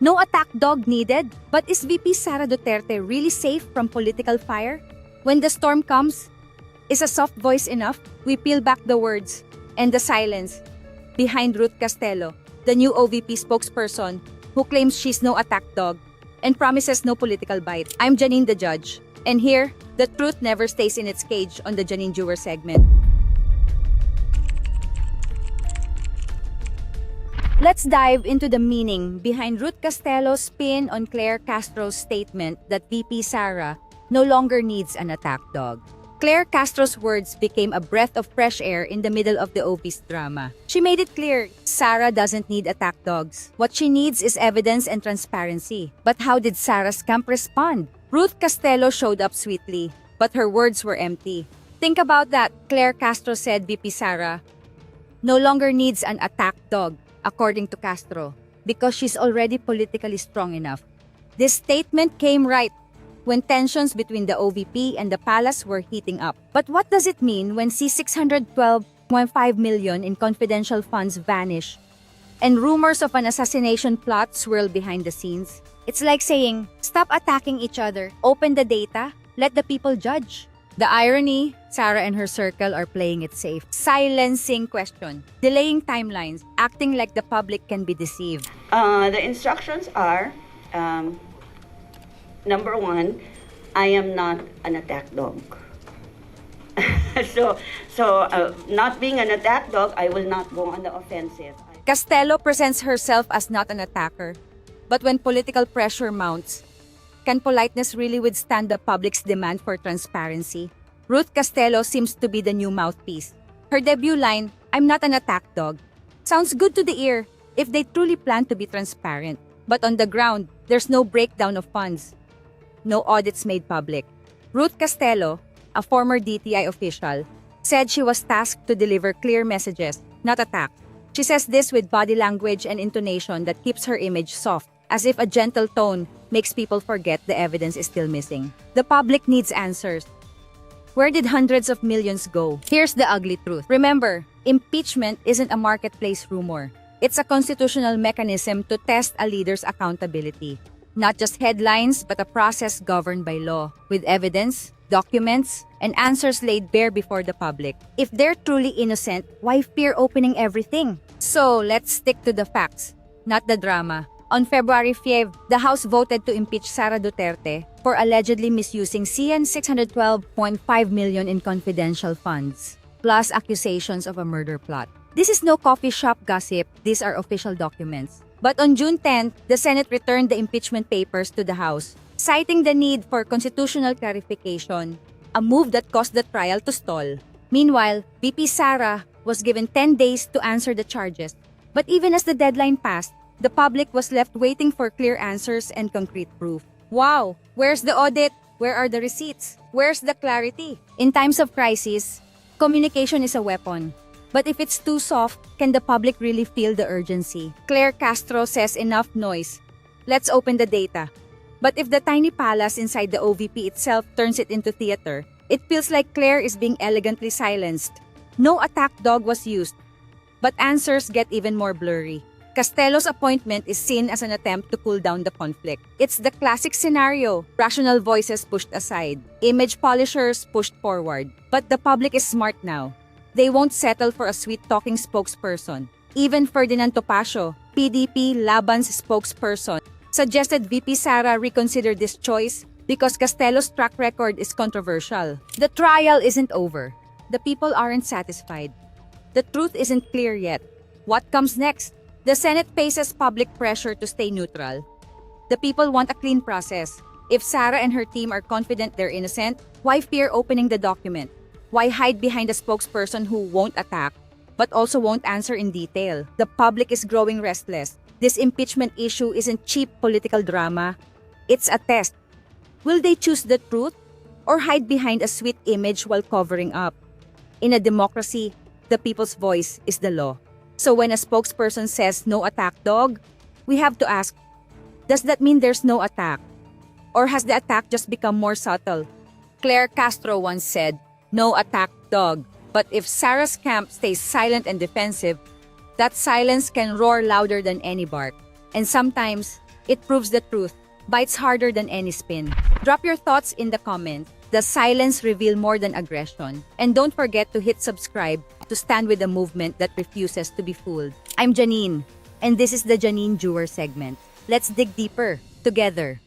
No attack dog needed? But is VP Sara Duterte really safe from political fire? When the storm comes, is a soft voice enough? We peel back the words and the silence behind Ruth Castelo, the new OVP spokesperson who claims she's no attack dog and promises no political bite. I'm Janine the judge, and here, the truth never stays in its cage on the Janine Jewel segment. Let's dive into the meaning behind Ruth Castelo's spin on Castro's statement that VP Sara no longer needs an attack dog. Castro's words became a breath of fresh air in the middle of the OV's drama. She made it clear Sara doesn't need attack dogs. What she needs is evidence and transparency. But how did Sara's camp respond? Ruth Castelo showed up sweetly, but her words were empty. Think about that. Castro said VP Sara no longer needs an attack dog, according to Castro, because she's already politically strong enough. This statement came right when tensions between the OVP and the palace were heating up. But what does it mean when $612.5 million in confidential funds vanish and rumors of an assassination plot swirl behind the scenes? It's like saying, stop attacking each other, open the data, let the people judge. The irony, Sara and her circle are playing it safe. Silencing question, delaying timelines, acting like the public can be deceived. The instructions are, number one, I am not an attack dog. so not being an attack dog, I will not go on the offensive. Castelo presents herself as not an attacker. But when political pressure mounts, can politeness really withstand the public's demand for transparency? Ruth Castelo seems to be the new mouthpiece. Her debut line, I'm not an attack dog, sounds good to the ear if they truly plan to be transparent. But on the ground, there's no breakdown of funds. No audits made public. Ruth Castelo, a former DTI official, said she was tasked to deliver clear messages, not attack. She says this with body language and intonation that keeps her image soft, as if a gentle tone makes people forget the evidence is still missing. The public needs answers. Where did hundreds of millions go? Here's the ugly truth. Remember, impeachment isn't a marketplace rumor. It's a constitutional mechanism to test a leader's accountability. Not just headlines, but a process governed by law, with evidence, documents, and answers laid bare before the public. If they're truly innocent, why fear opening everything? So, let's stick to the facts, not the drama. On February 5, the House voted to impeach Sara Duterte for allegedly misusing $612.5 million in confidential funds, plus accusations of a murder plot. This is no coffee shop gossip, these are official documents. But on June 10, the Senate returned the impeachment papers to the House, citing the need for constitutional clarification, a move that caused the trial to stall. Meanwhile, VP Sara was given 10 days to answer the charges. But even as the deadline passed, the public was left waiting for clear answers and concrete proof. Wow! Where's the audit? Where are the receipts? Where's the clarity? In times of crisis, communication is a weapon. But if it's too soft, can the public really feel the urgency? Castro says enough noise. Let's open the data. But if the tiny palace inside the OVP itself turns it into theater, it feels like Claire is being elegantly silenced. No attack dog was used. But answers get even more blurry. Castelo's appointment is seen as an attempt to cool down the conflict. It's the classic scenario, rational voices pushed aside, image polishers pushed forward. But the public is smart now. They won't settle for a sweet-talking spokesperson. Even Ferdinand Topacio, PDP Laban's spokesperson, suggested VP Sara reconsider this choice because Castelo's track record is controversial. The trial isn't over. The people aren't satisfied. The truth isn't clear yet. What comes next? The Senate faces public pressure to stay neutral. The people want a clean process. If Sara and her team are confident they're innocent, why fear opening the document? Why hide behind a spokesperson who won't attack, but also won't answer in detail? The public is growing restless. This impeachment issue isn't cheap political drama. It's a test. Will they choose the truth or hide behind a sweet image while covering up? In a democracy, the people's voice is the law. So when a spokesperson says no attack dog, we have to ask, does that mean there's no attack? Or has the attack just become more subtle? Castro once said, no attack dog. But if Sara's camp stays silent and defensive, that silence can roar louder than any bark. And sometimes, It proves the truth bites harder than any spin. Drop your thoughts in the comments. Does silence reveal more than aggression? And don't forget to hit subscribe to stand with a movement that refuses to be fooled. I'm Janine, and this is the Janine Jewer segment. Let's dig deeper together.